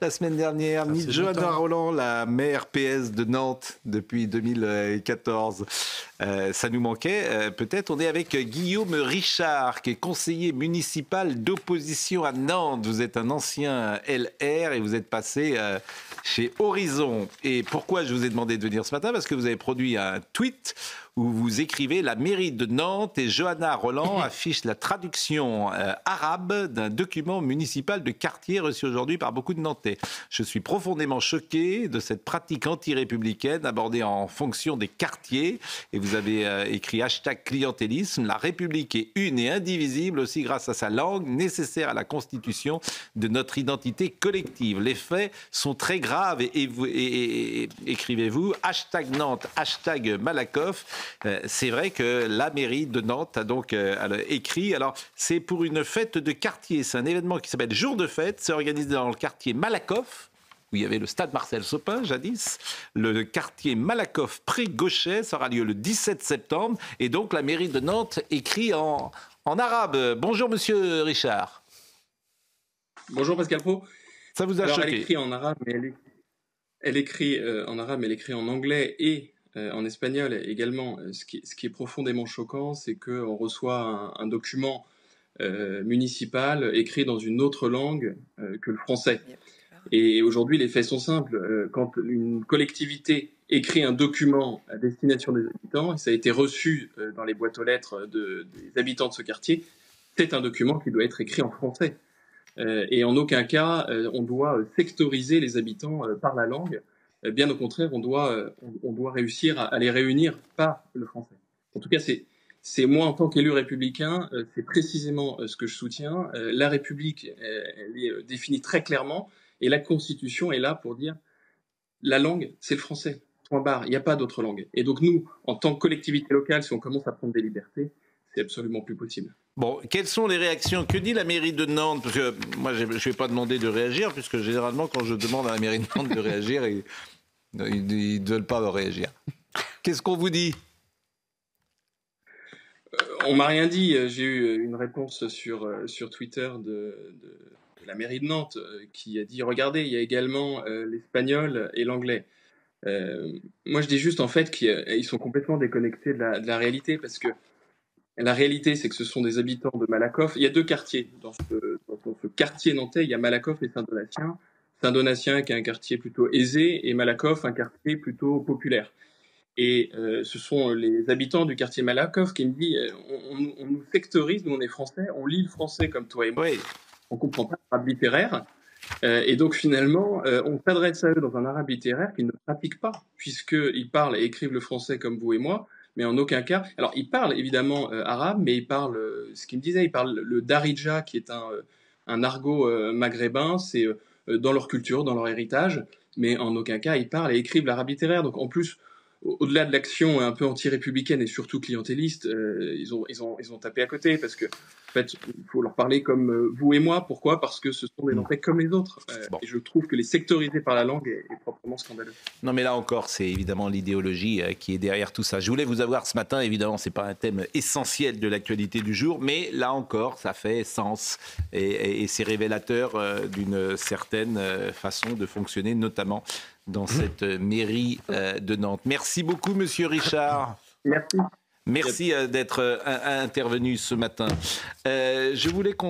la semaine dernière, Ça ni fait Johanna longtemps. Roland, la maire PS de Nantes depuis 2014. Ça nous manquait. Peut-être on est avec Guillaume Richard, qui est conseiller municipal d'opposition à Nantes. Vous êtes un ancien LR et vous êtes passé chez Horizon. Et pourquoi je vous ai demandé de venir ce matin? Parce que vous avez produit un tweet où vous écrivez « La mairie de Nantes et Johanna Roland affichent la traduction arabe d'un document municipal de quartier reçu aujourd'hui par beaucoup de Nantais. Je suis profondément choqué de cette pratique anti-républicaine abordée en fonction des quartiers. » Et vous avez écrit hashtag clientélisme. « La République est une et indivisible aussi grâce à sa langue, nécessaire à la constitution de notre identité collective. Les faits sont très graves et écrivez-vous, hashtag Nantes, hashtag Malakoff. » C'est vrai que la mairie de Nantes a donc écrit. Alors, c'est pour une fête de quartier. C'est un événement qui s'appelle Jour de fête. C'est organisé dans le quartier Malakoff, où il y avait le stade Marcel Sopin, jadis. Le quartier Malakoff pré-Gauchet, ça aura lieu le 17 septembre. Et donc, la mairie de Nantes écrit en arabe. Bonjour, monsieur Richard. Bonjour, Pascal Pro. Ça vous a Alors, choqué? elle écrit en arabe, mais elle écrit en arabe, mais elle écrit en anglais et en espagnol également. Ce qui est profondément choquant, c'est qu'on reçoit un document municipal écrit dans une autre langue que le français. Et aujourd'hui, les faits sont simples. Quand une collectivité écrit un document à destination des habitants, et ça a été reçu dans les boîtes aux lettres des habitants de ce quartier, c'est un document qui doit être écrit en français. Et en aucun cas, on doit sectoriser les habitants par la langue. Bien au contraire, on doit réussir à les réunir par le français. En tout cas, c'est moi, en tant qu'élu républicain, c'est précisément ce que je soutiens. La République, elle est définie très clairement, et la Constitution est là pour dire la langue, c'est le français. Point barre. Il n'y a pas d'autre langue. Et donc nous, en tant que collectivité locale, si on commence à prendre des libertés, c'est absolument plus possible. Bon, quelles sont les réactions? Que dit la mairie de Nantes? Parce que moi, je ne vais pas demander de réagir, puisque généralement, quand je demande à la mairie de Nantes de réagir, ils ne veulent pas réagir. Qu'est-ce qu'on vous dit? On m'a rien dit. J'ai eu une réponse sur Twitter de la mairie de Nantes qui a dit « Regardez, il y a également l'espagnol et l'anglais ». Moi, je dis juste en fait qu'ils sont complètement déconnectés de la réalité, parce que la réalité, c'est que ce sont des habitants de Malakoff. Il y a deux quartiers. Dans ce quartier nantais, il y a Malakoff et Saint-Donatien. Saint-Donatien qui est un quartier plutôt aisé et Malakoff un quartier plutôt populaire. Et ce sont les habitants du quartier Malakoff qui me disent on nous sectorise, nous on est français, on lit le français comme toi et moi, Oui. on comprend pas l'arabe littéraire. Et donc finalement, on s'adresse à eux dans un arabe littéraire qu'ils ne pratiquent pas, puisqu'ils parlent et écrivent le français comme vous et moi, mais en aucun cas. Alors, ils parlent évidemment arabe, mais ils parlent, ce qu'ils me disaient, ils parlent le darija, qui est un argot maghrébin, c'est dans leur culture, dans leur héritage, mais en aucun cas ils parlent et écrivent l'arabe littéraire. Donc en plus, au-delà de l'action un peu anti-républicaine et surtout clientéliste, ils ont tapé à côté, parce que en fait, il faut leur parler comme vous et moi. Pourquoi? Parce que ce sont des Nantais comme les autres. Bon. Et je trouve que les sectoriser par la langue est proprement scandaleux. Non, mais là encore, c'est évidemment l'idéologie qui est derrière tout ça. Je voulais vous avoir ce matin, évidemment, ce n'est pas un thème essentiel de l'actualité du jour, mais là encore, ça fait sens et c'est révélateur d'une certaine façon de fonctionner, notamment dans cette mairie de Nantes. Merci beaucoup, monsieur Richard. Merci. Merci d'être intervenu ce matin. Je voulais qu'on